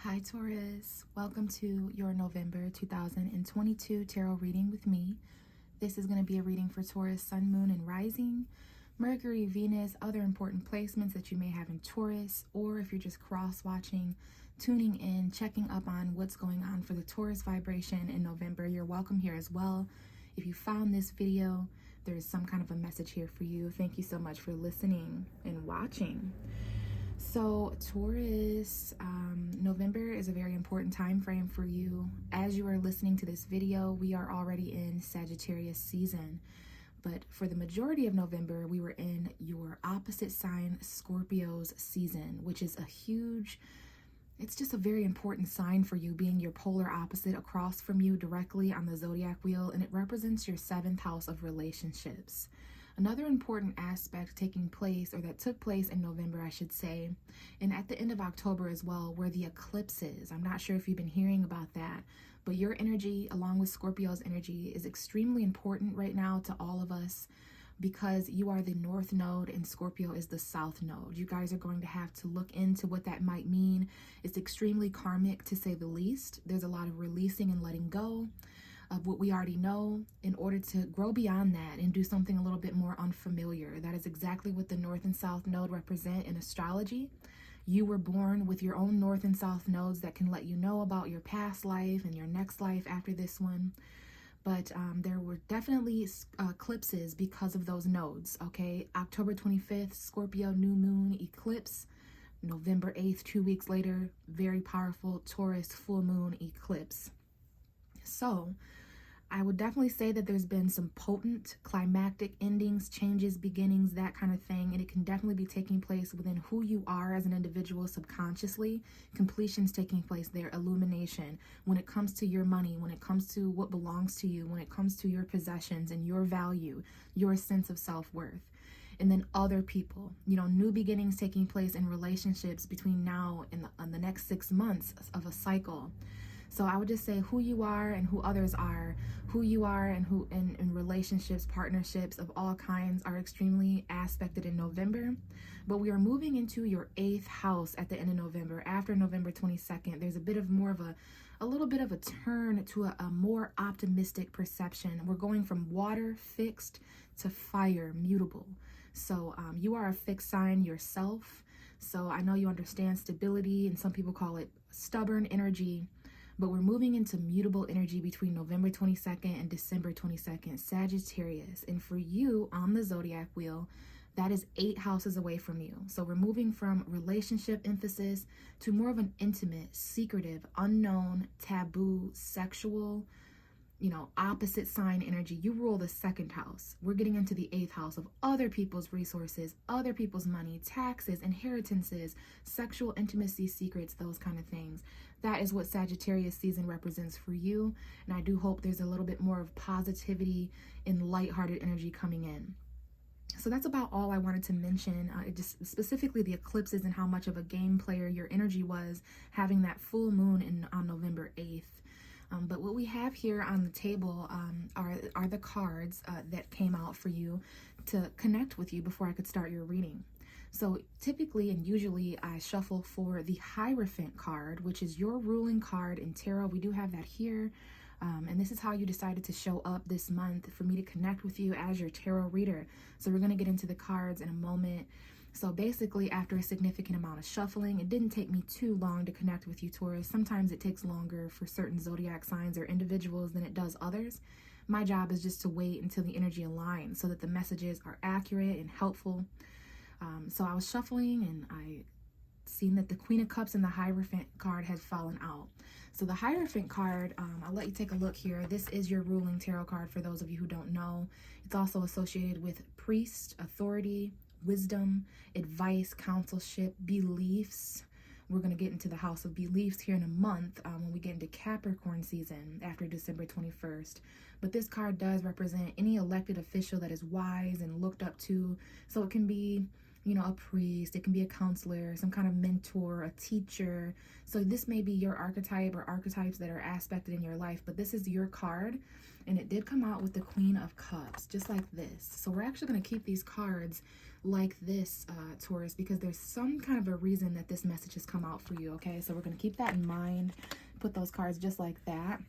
Hi Taurus, welcome to your November 2022 tarot reading with me. This is going to be a reading for Taurus, Sun, Moon, and Rising, Mercury, Venus, other important placements that you may have in Taurus, or if you're just cross-watching, tuning in, checking up on what's going on for the Taurus vibration in November, you're welcome here as well. If you found this video, there's some kind of a message here for you. Thank you so much for listening and watching. So Taurus, November is a very important time frame for you. As you are listening to this video, we are already in Sagittarius season. But for the majority of November, we were in your opposite sign Scorpio's season, which is it's just a very important sign for you, being your polar opposite across from you directly on the zodiac wheel, and it represents your 7th house of relationships. Another important aspect taking place, or that took place in November, I should say, and at the end of October as well, were the eclipses. I'm not sure if you've been hearing about that, but your energy, along with Scorpio's energy, is extremely important right now to all of us because you are the North Node and Scorpio is the South Node. You guys are going to have to look into what that might mean. It's extremely karmic, to say the least. There's a lot of releasing and letting go of what we already know in order to grow beyond that and do something a little bit more unfamiliar. That is exactly what the North and South Node represent in astrology. You were born with your own North and South nodes that can let you know about your past life and your next life after this one. But there were definitely eclipses because of those nodes, okay? October 25th, Scorpio new moon eclipse. November 8th, 2 weeks later, very powerful Taurus full moon eclipse. So I would definitely say that there's been some potent climactic endings, changes, beginnings, that kind of thing. And it can definitely be taking place within who you are as an individual subconsciously. Completions taking place there, illumination. When it comes to your money, when it comes to what belongs to you, when it comes to your possessions and your value, your sense of self-worth. And then other people, new beginnings taking place in relationships between now and the next 6 months of a cycle. So I would just say who you are and who others are, who you are and who in relationships, partnerships of all kinds are extremely aspected in November. But we are moving into your 8th house at the end of November. After November 22nd, there's a little bit of a turn to a more optimistic perception. We're going from water, fixed, to fire, mutable. So you are a fixed sign yourself. So I know you understand stability, and some people call it stubborn energy. But we're moving into mutable energy between November 22nd and December 22nd, Sagittarius. And for you on the zodiac wheel, that is 8 houses away from you. So we're moving from relationship emphasis to more of an intimate, secretive, unknown, taboo, sexual, opposite sign energy. You rule the 2nd house. We're getting into the 8th house of other people's resources, other people's money, taxes, inheritances, sexual intimacy, secrets, those kind of things. That is what Sagittarius season represents for you. And I do hope there's a little bit more of positivity and lighthearted energy coming in. So that's about all I wanted to mention, just specifically the eclipses and how much of a game player your energy was having that full moon on November 8th. But what we have here on the table are the cards that came out for you to connect with you before I could start your reading. So typically and usually I shuffle for the Hierophant card, which is your ruling card in tarot. We do have that here. And this is how you decided to show up this month for me to connect with you as your tarot reader. So we're going to get into the cards in a moment. So basically, after a significant amount of shuffling, it didn't take me too long to connect with you, Taurus. Sometimes it takes longer for certain zodiac signs or individuals than it does others. My job is just to wait until the energy aligns so that the messages are accurate and helpful. So I was shuffling and I seen that the Queen of Cups and the Hierophant card had fallen out. So the Hierophant card, I'll let you take a look here. This is your ruling tarot card for those of you who don't know. It's also associated with priest, authority, wisdom, advice, counselship, beliefs. We're going to get into the house of beliefs here in a month when we get into Capricorn season after December 21st. But this card does represent any elected official that is wise and looked up to. So it can be, a priest, it can be a counselor, some kind of mentor, a teacher. So this may be your archetype or archetypes that are aspected in your life, but this is your card. And it did come out with the Queen of Cups, just like this. So we're actually going to keep these cards like this, Taurus, because there's some kind of a reason that this message has come out for you, okay? So we're going to keep that in mind, put those cards just like that.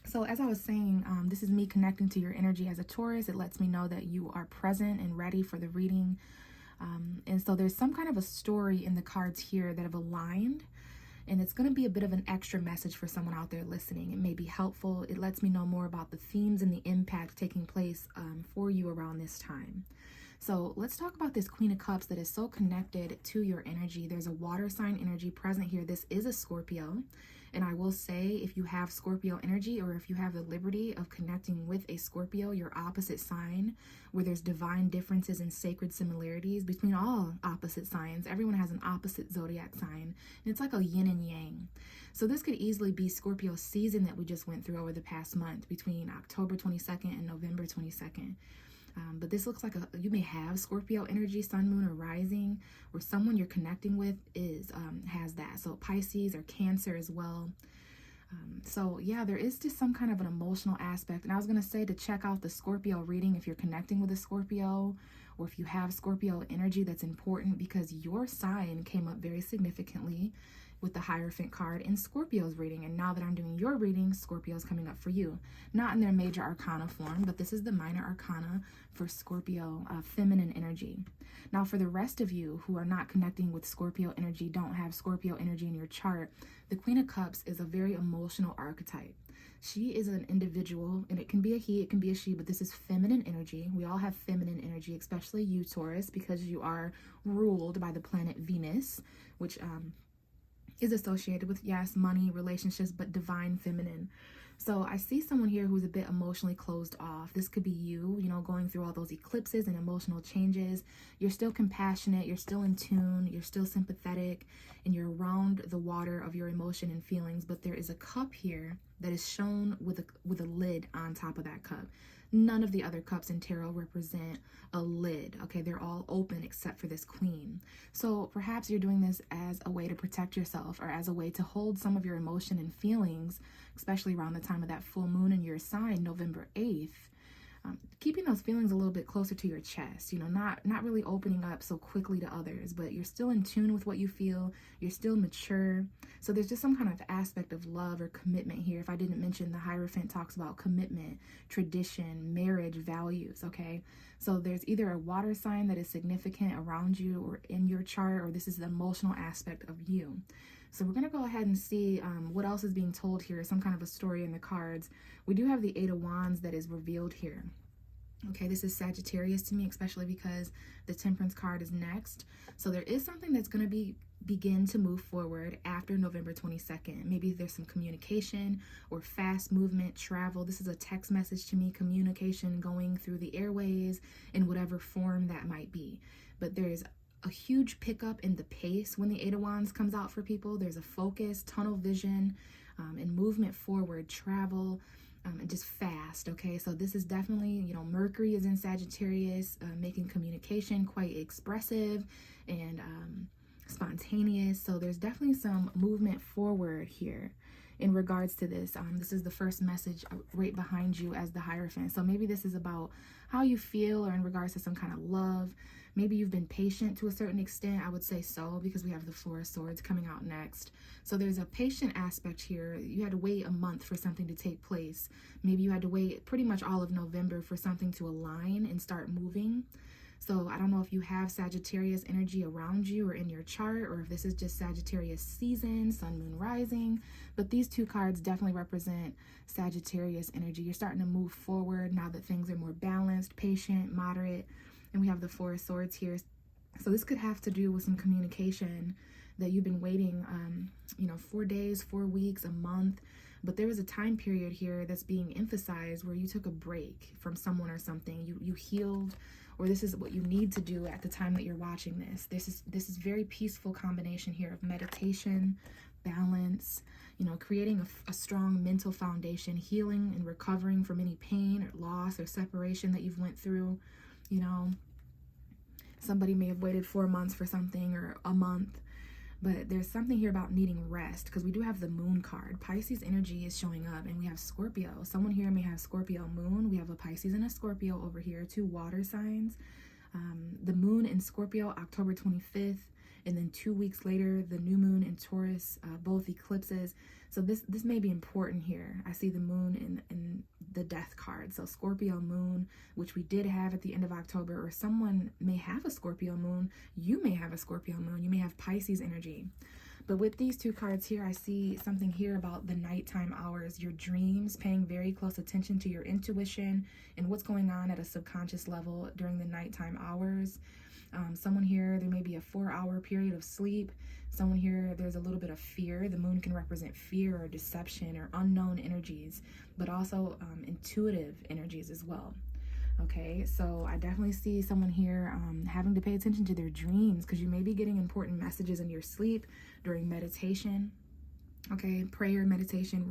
So as I was saying, this is me connecting to your energy as a Taurus. It lets me know that you are present and ready for the reading. And so there's some kind of a story in the cards here that have aligned. And it's going to be a bit of an extra message for someone out there listening. It may be helpful. It lets me know more about the themes and the impact taking place for you around this time. So let's talk about this Queen of Cups that is so connected to your energy. There's a water sign energy present here. This is a Scorpio. And I will say, if you have Scorpio energy, or if you have the liberty of connecting with a Scorpio, your opposite sign, where there's divine differences and sacred similarities between all opposite signs. Everyone has an opposite zodiac sign. And it's like a yin and yang. So this could easily be Scorpio season that we just went through over the past month, between October 22nd and November 22nd. But this looks like you may have Scorpio energy, sun, moon, or rising, or someone you're connecting with has that. So Pisces or Cancer as well. So yeah, there is just some kind of an emotional aspect. And I was going to say to check out the Scorpio reading if you're connecting with a Scorpio, or if you have Scorpio energy. That's important because your sign came up very significantly with the Hierophant card in Scorpio's reading. And now that I'm doing your reading, Scorpio's coming up for you. Not in their major arcana form, but this is the minor arcana for Scorpio, feminine energy. Now for the rest of you who are not connecting with Scorpio energy, don't have Scorpio energy in your chart, the Queen of Cups is a very emotional archetype. She is an individual, and it can be a he, it can be a she, but this is feminine energy. We all have feminine energy, especially you, Taurus, because you are ruled by the planet Venus, which is associated with, yes, money, relationships, but divine feminine. So I see someone here who's a bit emotionally closed off. This could be you, going through all those eclipses and emotional changes. You're still compassionate, you're still in tune, you're still sympathetic, and you're around the water of your emotion and feelings. But there is a cup here that is shown with a lid on top of that cup. None of the other cups in tarot represent a lid, okay? They're all open except for this queen. So perhaps you're doing this as a way to protect yourself, or as a way to hold some of your emotion and feelings, especially around the time of that full moon in your sign, November 8th. Keeping those feelings a little bit closer to your chest, not really opening up so quickly to others, but you're still in tune with what you feel. You're still mature. So there's just some kind of aspect of love or commitment here. If I didn't mention, the Hierophant talks about commitment, tradition, marriage, values, okay? So there's either a water sign that is significant around you or in your chart, or this is the emotional aspect of you. So we're going to go ahead and see what else is being told here, some kind of a story in the cards. We do have the Eight of Wands that is revealed here. Okay, this is Sagittarius to me, especially because the Temperance card is next. So there is something that's going to begin to move forward after November 22nd. Maybe there's some communication or fast movement, travel. This is a text message to me, communication going through the airways in whatever form that might be. But there's a huge pickup in the pace when the Eight of Wands comes out for people. There's a focus, tunnel vision, and movement forward, travel, and just fast, okay? So this is definitely, Mercury is in Sagittarius, making communication quite expressive and spontaneous. So there's definitely some movement forward here in regards to this. This is the first message right behind you as the Hierophant. So maybe this is about how you feel, or in regards to some kind of love. Maybe you've been patient to a certain extent. I would say so, because we have the Four of Swords coming out next. So there's a patient aspect here. You had to wait a month for something to take place. Maybe you had to wait pretty much all of November for something to align and start moving. So I don't know if you have Sagittarius energy around you or in your chart, or if this is just Sagittarius season, sun, moon, rising. But these two cards definitely represent Sagittarius energy. You're starting to move forward now that things are more balanced, patient, moderate. And we have the Four of Swords here. So this could have to do with some communication that you've been waiting, 4 days, 4 weeks, a month. But there was a time period here that's being emphasized where you took a break from someone or something. You healed, or this is what you need to do at the time that you're watching this. This is very peaceful combination here of meditation, balance, creating a strong mental foundation, healing and recovering from any pain or loss or separation that you've went through. Somebody may have waited 4 months for something, or a month, but there's something here about needing rest, because we do have the Moon card. Pisces energy is showing up, and we have Scorpio. Someone here may have Scorpio moon. We have a Pisces and a Scorpio over here, two water signs. The moon in Scorpio, October 25th, and then 2 weeks later, the new moon in Taurus, both eclipses. So this may be important here. I see the moon in the death card. So Scorpio moon, which we did have at the end of October, or someone may have a Scorpio moon. You may have a Scorpio moon. You may have Pisces energy. But with these two cards here, I see something here about the nighttime hours, your dreams, paying very close attention to your intuition and what's going on at a subconscious level during the nighttime hours. Someone here, there may be a 4-hour period of sleep. Someone here, there's a little bit of fear. The moon can represent fear or deception or unknown energies, but also intuitive energies as well. Okay, so I definitely see someone here having to pay attention to their dreams, because you may be getting important messages in your sleep during meditation. Okay, prayer, meditation,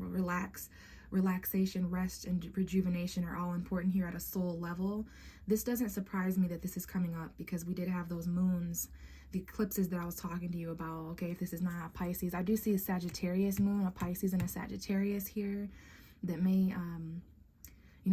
relaxation, rest, and rejuvenation are all important here at a soul level. This doesn't surprise me that this is coming up, because we did have those moons, the eclipses that I was talking to you about. Okay, if this is not Pisces, I do see a Sagittarius moon, a Pisces and a Sagittarius here that may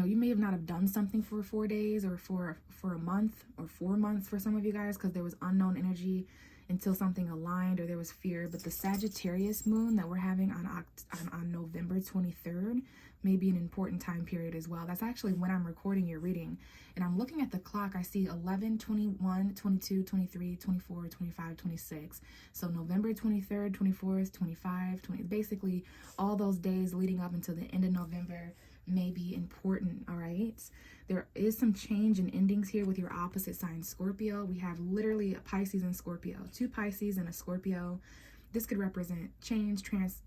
you may have not have done something for 4 days or for a month or 4 months for some of you guys, because there was unknown energy until something aligned or there was fear. But the Sagittarius moon that we're having on November 23rd may be an important time period as well. That's actually when I'm recording your reading. And I'm looking at the clock. I see 11, 21, 22, 23, 24, 25, 26. So November 23rd, 24th, 25, 20, basically all those days leading up until the end of November may be important. All right, there is some change in endings here with your opposite sign Scorpio. We have literally a Pisces and Scorpio, 2 Pisces and a Scorpio. This could represent change,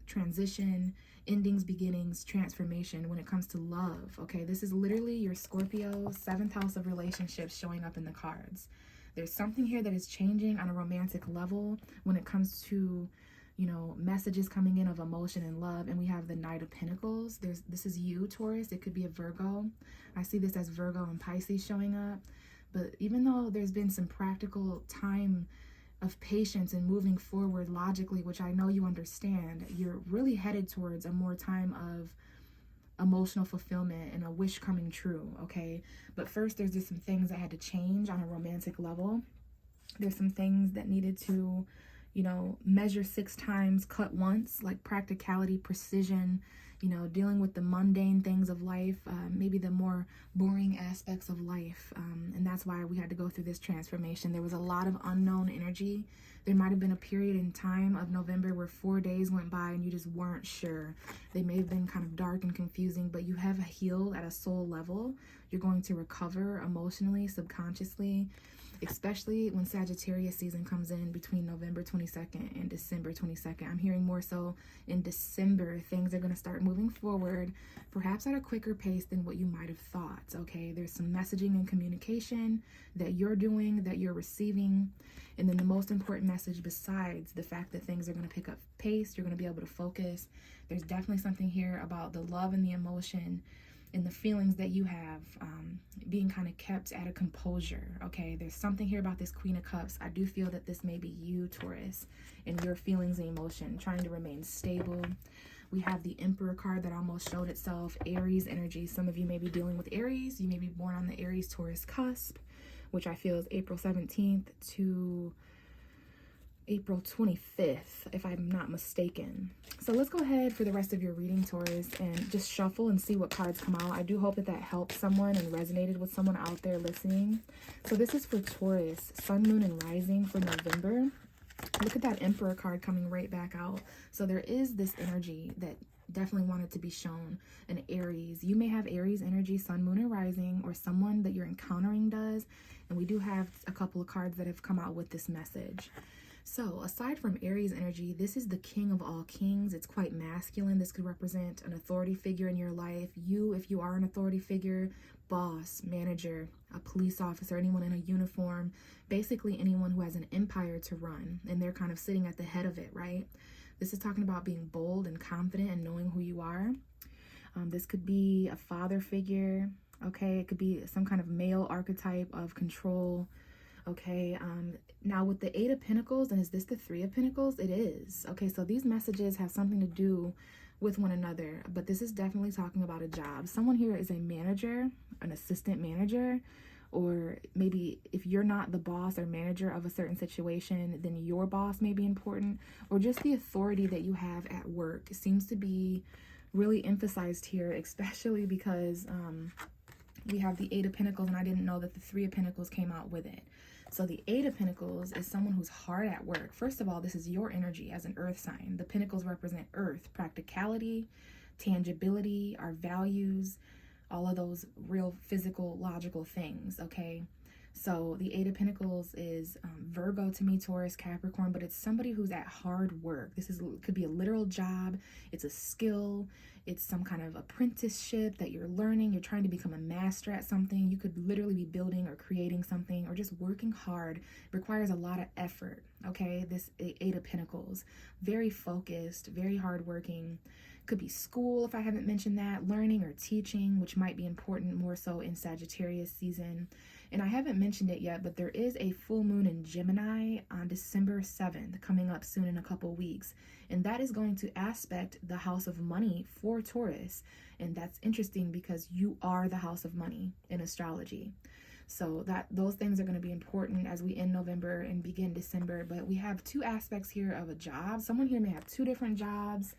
transition, endings, beginnings, transformation when it comes to love. Okay, this is literally your Scorpio 7th house of relationships showing up in the cards. There's something here that is changing on a romantic level when it comes to messages coming in of emotion and love. And we have the Knight of Pentacles. This is you, Taurus. It could be a Virgo. I see this as Virgo and Pisces showing up. But even though there's been some practical time of patience and moving forward logically, which I know you understand, you're really headed towards a more time of emotional fulfillment and a wish coming true. Okay, but first there's just some things that had to change on a romantic level. There's some things that needed to measure 6 times, cut once, like practicality, precision, dealing with the mundane things of life, maybe the more boring aspects of life. And that's why we had to go through this transformation. There was a lot of unknown energy. There might have been a period in time of November where 4 days went by and you just weren't sure. They may have been kind of dark and confusing, but you have healed at a soul level. You're going to recover emotionally, subconsciously, especially when Sagittarius season comes in between November 22nd and December 22nd. I'm hearing more so in December, things are going to start moving forward, perhaps at a quicker pace than what you might have thought. Okay, there's some messaging and communication that you're doing, that you're receiving. And then the most important message, besides the fact that things are going to pick up pace, you're going to be able to focus. There's definitely something here about the love and the emotion and the feelings that you have being kind of kept at a composure. Okay, there's something here about this Queen of Cups. I do feel that this may be you, Taurus, and your feelings and emotion, trying to remain stable. We have the Emperor card that almost showed itself, Aries energy. Some of you may be dealing with Aries. You may be born on the Aries-Taurus cusp, which I feel is April 17th to April 25th, if I'm not mistaken. So let's go ahead for the rest of your reading, Taurus, and just shuffle and see what cards come out. I do hope that helped someone and resonated with someone out there listening. So this is for Taurus, Sun, Moon, and Rising for November. Look at that Emperor card coming right back out. So there is this energy that definitely wanted to be shown. An Aries. You may have Aries energy, Sun, Moon, or Rising, or someone that you're encountering does. And we do have a couple of cards that have come out with this message. So aside from Aries energy, this is the King of all kings. It's quite masculine. This could represent an authority figure in your life. You, if you are an authority figure, boss, manager, a police officer, anyone in a uniform, basically anyone who has an empire to run, and they're kind of sitting at the head of it, right? This is talking about being bold and confident and knowing who you are. This could be a father figure, okay? It could be some kind of male archetype of control. Okay, now with the 8 of Pentacles, and is this the 3 of Pentacles? It is. Okay, so these messages have something to do with one another, but this is definitely talking about a job. Someone here is a manager, an assistant manager, or maybe if you're not the boss or manager of a certain situation, then your boss may be important, or just the authority that you have at work seems to be really emphasized here, especially because we have the Eight of Pentacles, and I didn't know that the Three of Pentacles came out with it. So the Eight of Pentacles is someone who's hard at work. First of all, this is your energy as an earth sign. The Pentacles represent earth, practicality, tangibility, our values, all of those real physical, logical things, okay? So the Eight of Pentacles is Virgo to me, Taurus, Capricorn, but it's somebody who's at hard work. Could be a literal job. It's a skill. It's some kind of apprenticeship that you're learning. You're trying to become a master at something. You could literally be building or creating something or just working hard. It requires a lot of effort, okay? This Eight of Pentacles, very focused, very hardworking. Could be school, if I haven't mentioned that, learning or teaching, which might be important more so in Sagittarius season. And I haven't mentioned it yet, but there is a full moon in Gemini on December 7th, coming up soon in a couple weeks. And that is going to aspect the house of money for Taurus. And that's interesting because you are the house of money in astrology. So those things are going to be important as we end November and begin December. But we have two aspects here of a job. Someone here may have two different jobs.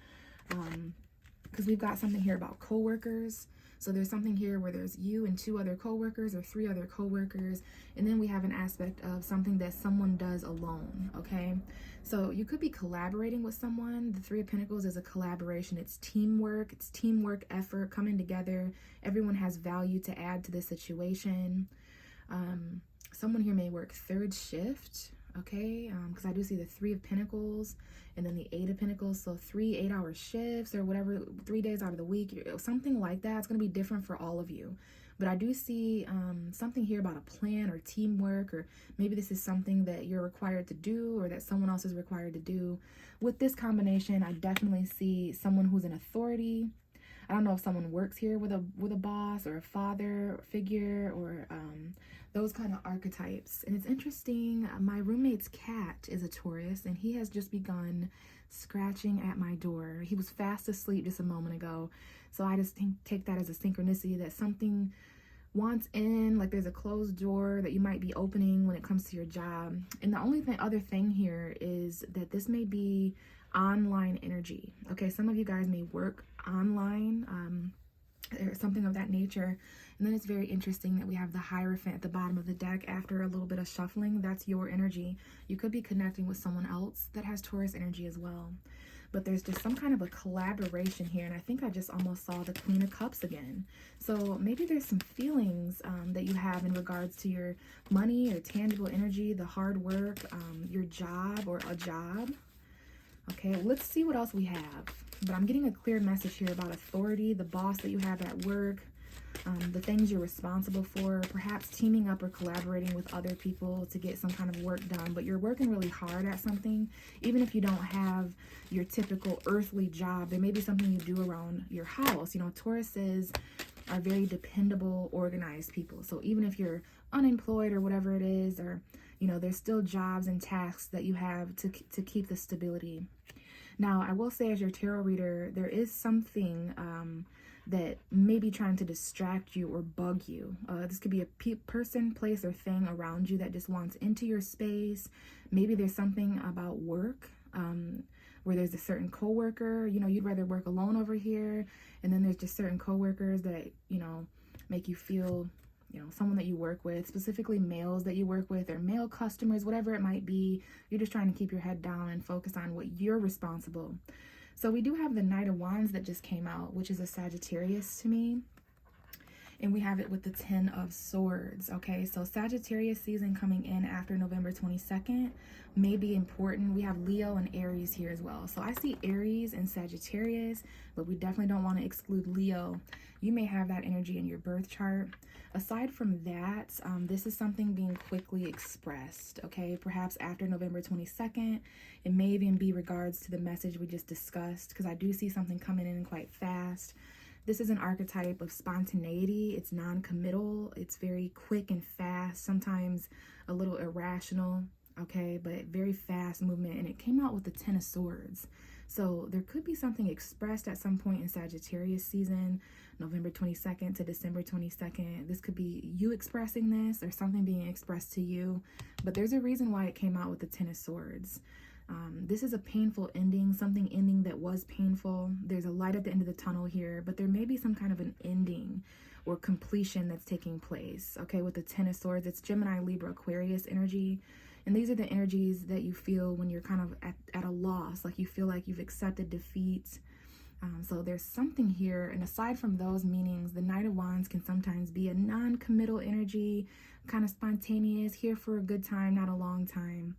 Because we've got something here about co-workers. So there's something here where there's you and two other co-workers or three other co-workers. And then we have an aspect of something that someone does alone, okay? So you could be collaborating with someone. The Three of Pentacles is a collaboration. It's teamwork. It's teamwork, effort, coming together. Everyone has value to add to this situation. Someone here may work third shift, okay? Because I do see the Three of Pentacles and then the Eight of Pentacles. So 3 8-hour shifts or whatever, 3 days out of the week, something like that. It's going to be different for all of you. But I do see something here about a plan or teamwork, or maybe this is something that you're required to do or that someone else is required to do. With this combination, I definitely see someone who's an authority. I don't know if someone works here with a boss or a father figure or those kind of archetypes. And it's interesting, my roommate's cat is a Taurus, and he has just begun scratching at my door. He was fast asleep just a moment ago. So I just take that as a synchronicity that something wants in, like there's a closed door that you might be opening when it comes to your job. And the only other thing here is that this may be online energy. Okay, some of you guys may work online or something of that nature. And then it's very interesting that we have the Hierophant at the bottom of the deck after a little bit of shuffling. That's your energy. You could be connecting with someone else that has Taurus energy as well. But there's just some kind of a collaboration here. And I think I just almost saw the Queen of Cups again. So maybe there's some feelings that you have in regards to your money or tangible energy, the hard work, your job or a job. Okay, let's see what else we have. But I'm getting a clear message here about authority, the boss that you have at work, the things you're responsible for, perhaps teaming up or collaborating with other people to get some kind of work done. But you're working really hard at something, even if you don't have your typical earthly job. There may be something you do around your house. You know, Tauruses are very dependable, organized people. So even if you're unemployed or whatever it is, or, you know, there's still jobs and tasks that you have to keep the stability. Now, I will say as your tarot reader, there is something that may be trying to distract you or bug you. This could be a person, place, or thing around you that just wants into your space. Maybe there's something about work where there's a certain coworker, you know, you'd rather work alone over here. And then there's just certain coworkers that, you know, make you feel, you know, someone that you work with, specifically males that you work with or male customers, whatever it might be. You're just trying to keep your head down and focus on what you're responsible. So we do have the Knight of Wands that just came out, which is a Sagittarius to me. And we have it with the 10 of Swords, okay? So Sagittarius season coming in after November 22nd may be important. We have Leo and Aries here as well. So I see Aries and Sagittarius, but we definitely don't want to exclude Leo. You may have that energy in your birth chart. Aside from that, this is something being quickly expressed, okay? Perhaps after November 22nd, it may even be regards to the message we just discussed, because I do see something coming in quite fast. This is an archetype of spontaneity. It's non-committal. It's very quick and fast, sometimes a little irrational, okay, but very fast movement. And it came out with the 10 of Swords. So there could be something expressed at some point in Sagittarius season, November 22nd to December 22nd. This could be you expressing this or something being expressed to you. But there's a reason why it came out with the Ten of Swords. This is a painful ending, something ending that was painful. There's a light at the end of the tunnel here, but there may be some kind of an ending or completion that's taking place. Okay, with the Ten of Swords, it's Gemini, Libra, Aquarius energy. And these are the energies that you feel when you're kind of at a loss, like you feel like you've accepted defeat. So there's something here. And aside from those meanings, the Knight of Wands can sometimes be a non-committal energy, kind of spontaneous, here for a good time, not a long time.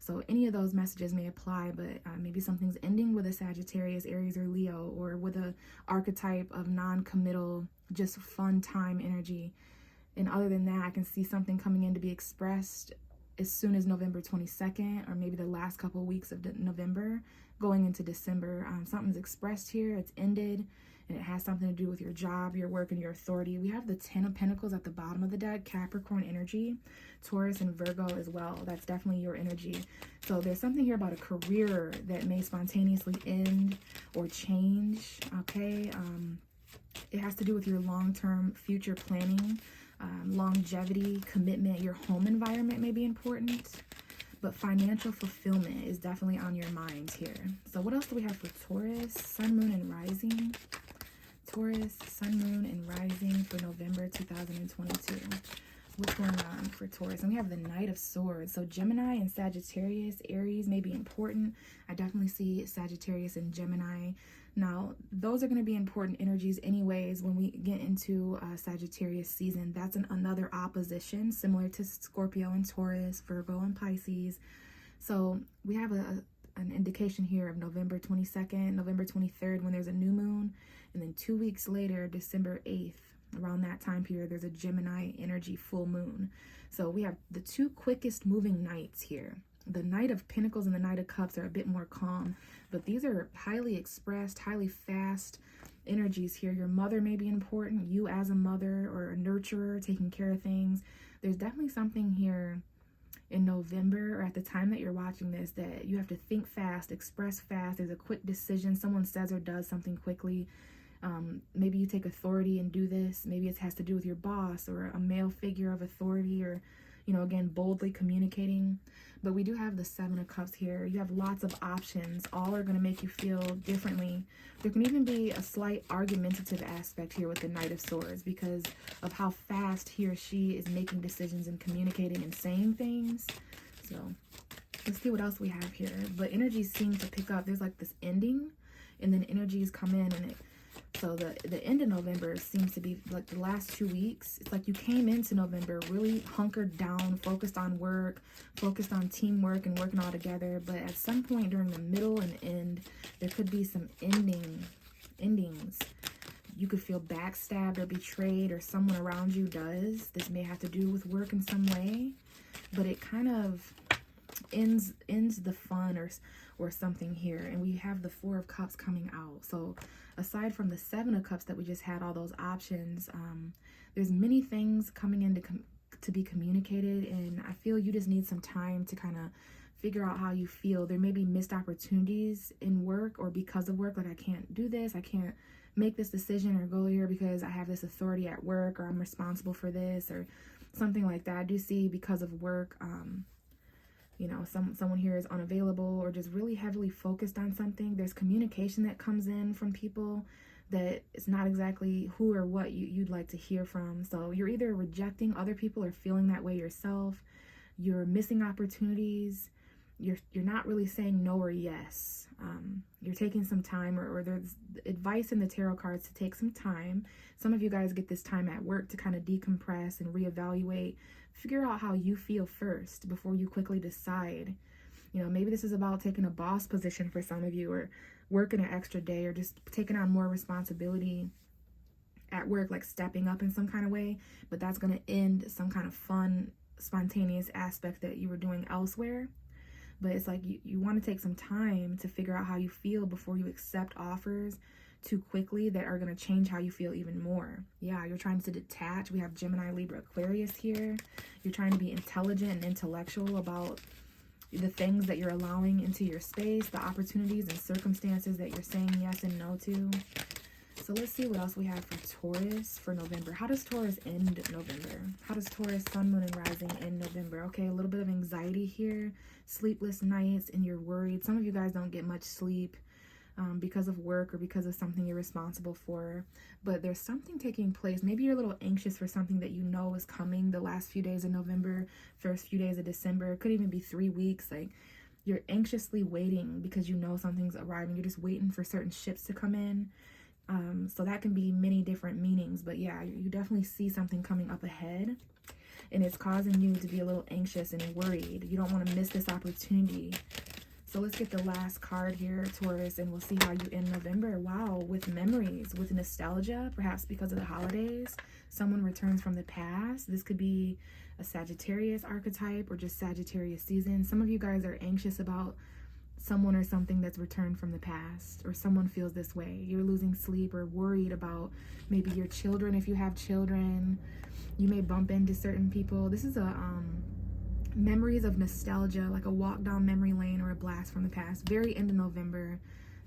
So any of those messages may apply, but maybe something's ending with a Sagittarius, Aries, or Leo, or with a archetype of non-committal, just fun time energy. And other than that, I can see something coming in to be expressed as soon as November 22nd, or maybe the last couple of weeks of November, going into December. Something's expressed here, it's ended, and it has something to do with your job, your work, and your authority. We have the Ten of Pentacles at the bottom of the deck, Capricorn energy, Taurus and Virgo as well. That's definitely your energy. So there's something here about a career that may spontaneously end or change, okay? It has to do with your long-term future planning, longevity, commitment. Your home environment may be important, but financial fulfillment is definitely on your mind here. So what else do we have for Taurus, Sun, Moon, and Rising? Taurus, Sun, Moon, and Rising for November 2022. What's going on for Taurus? And we have the Knight of Swords. So Gemini and Sagittarius, Aries may be important. I definitely see Sagittarius and Gemini. Now, those are going to be important energies anyways when we get into Sagittarius season. That's another opposition, similar to Scorpio and Taurus, Virgo and Pisces. So we have an indication here of November 22nd, November 23rd when there's a new moon. And then 2 weeks later, December 8th, around that time period, there's a Gemini energy full moon. So we have the two quickest moving nights here. The Knight of Pentacles and the Knight of Cups are a bit more calm, but these are highly expressed, highly fast energies here. Your mother may be important, you as a mother or a nurturer taking care of things. There's definitely something here in November, or at the time that you're watching this, that you have to think fast, express fast. There's a quick decision. Someone says or does something quickly. Maybe you take authority and do this. Maybe it has to do with your boss or a male figure of authority, or, you know, again, boldly communicating. But we do have the Seven of Cups here. You have lots of options. All are going to make you feel differently. There can even be a slight argumentative aspect here with the Knight of Swords because of how fast he or she is making decisions and communicating and saying things. So let's see what else we have here. But energies seem to pick up. There's like this ending, and then energies come in, and so the end of November seems to be like the last 2 weeks. It's like you came into November really hunkered down, focused on work, focused on teamwork and working all together. But at some point during the middle and end, there could be some endings. You could feel backstabbed or betrayed, or someone around you does. This may have to do with work in some way, but it kind of ends the fun or something here. And we have the Four of Cups coming out. So aside from the Seven of Cups that we just had, all those options, there's many things coming in to be communicated, and I feel you just need some time to kind of figure out how you feel. There may be missed opportunities in work or because of work, like I can't do this, I can't make this decision or go here because I have this authority at work, or I'm responsible for this, or something like that. I do see because of work, you know, someone here is unavailable or just really heavily focused on something. There's communication that comes in from people that it's not exactly who or what you'd like to hear from. So you're either rejecting other people or feeling that way yourself. You're missing opportunities. You're not really saying no or yes. You're taking some time, or there's advice in the tarot cards to take some time. Some of you guys get this time at work to kind of decompress and reevaluate. Figure out how you feel first before you quickly decide. You know, maybe this is about taking a boss position for some of you, or working an extra day, or just taking on more responsibility at work, like stepping up in some kind of way. But that's going to end some kind of fun, spontaneous aspect that you were doing elsewhere. But it's like you want to take some time to figure out how you feel before you accept offers too quickly that are going to change how you feel even more. Yeah, you're trying to detach. We have Gemini, Libra, Aquarius here. You're trying to be intelligent and intellectual about the things that you're allowing into your space, the opportunities and circumstances that you're saying yes and no to. So let's see what else we have for Taurus for November. How does Taurus end November? How does Taurus sun, moon, and rising end November? Okay, a little bit of anxiety here, sleepless nights, and you're worried. Some of you guys don't get much sleep because of work or because of something you're responsible for. But there's something taking place. Maybe you're a little anxious for something that you know is coming the last few days of November, first few days of December. It could even be 3 weeks. Like, you're anxiously waiting because you know something's arriving. You're just waiting for certain ships to come in. So that can be many different meanings, but yeah, you definitely see something coming up ahead, and it's causing you to be a little anxious and worried. You don't want to miss this opportunity. So let's get the last card here, Taurus, and we'll see how you end November. Wow, with memories, with nostalgia, perhaps because of the holidays. Someone returns from the past. This could be a Sagittarius archetype or just Sagittarius season. Some of you guys are anxious about someone or something that's returned from the past, or someone feels this way. You're losing sleep or worried about maybe your children. If you have children, you may bump into certain people. This is a memories of nostalgia, like a walk down memory lane or a blast from the past. Very end of November,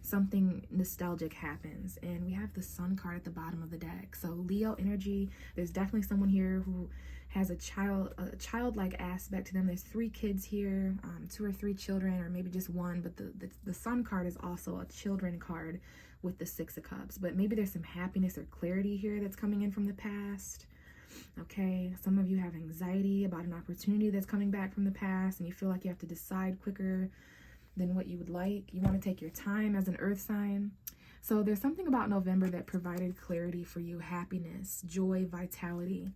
something nostalgic happens, and we have the Sun card at the bottom of the deck. So Leo energy. There's definitely someone here who has a childlike aspect to them. There's 3 kids here, 2 or 3 children, or maybe just one, but the Sun card is also a children card with the 6 of Cups. But maybe there's some happiness or clarity here that's coming in from the past. Okay, some of you have anxiety about an opportunity that's coming back from the past, and you feel like you have to decide quicker than what you would like. You want to take your time as an earth sign. So there's something about November that provided clarity for you, happiness, joy, vitality.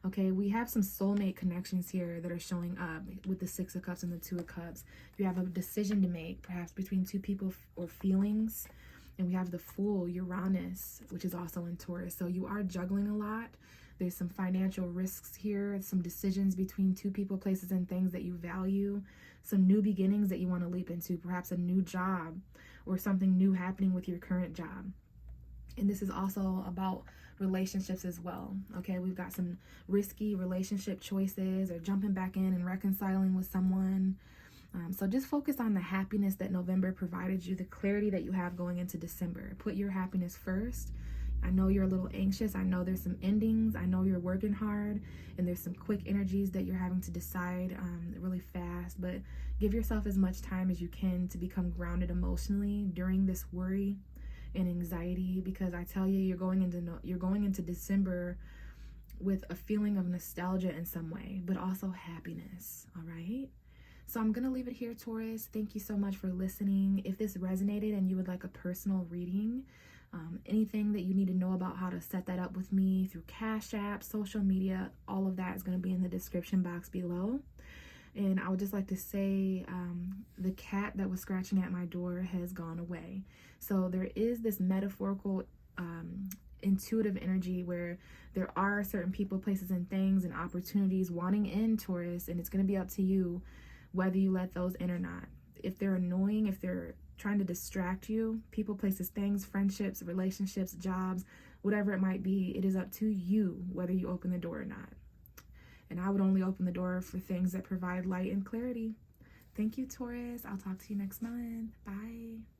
Okay, we have some soulmate connections here that are showing up with the 6 of Cups and the 2 of Cups. You have a decision to make, perhaps between 2 people or feelings. And we have the Fool, Uranus, which is also in Taurus. So you are juggling a lot. There's some financial risks here, some decisions between 2 people, places, and things that you value. Some new beginnings that you want to leap into, perhaps a new job or something new happening with your current job. And this is also about relationships as well. Okay, we've got some risky relationship choices or jumping back in and reconciling with someone. So just focus on the happiness that November provided you, the clarity that you have going into December. Put your happiness first. I know you're a little anxious. I know there's some endings. I know you're working hard, and there's some quick energies that you're having to decide really fast. But give yourself as much time as you can to become grounded emotionally during this worry and anxiety, because I tell you, you're going into December with a feeling of nostalgia in some way, but also happiness. All right. So I'm going to leave it here, Taurus. Thank you so much for listening. If this resonated and you would like a personal reading, anything that you need to know about how to set that up with me through Cash App, social media, all of that is going to be in the description box below. And I would just like to say the cat that was scratching at my door has gone away. So there is this metaphorical intuitive energy where there are certain people, places, and things and opportunities wanting in, Taurus, and it's going to be up to you whether you let those in or not. If they're annoying, if they're trying to distract you, people, places, things, friendships, relationships, jobs, whatever it might be, it is up to you whether you open the door or not. And I would only open the door for things that provide light and clarity. Thank you, Taurus. I'll talk to you next month. Bye.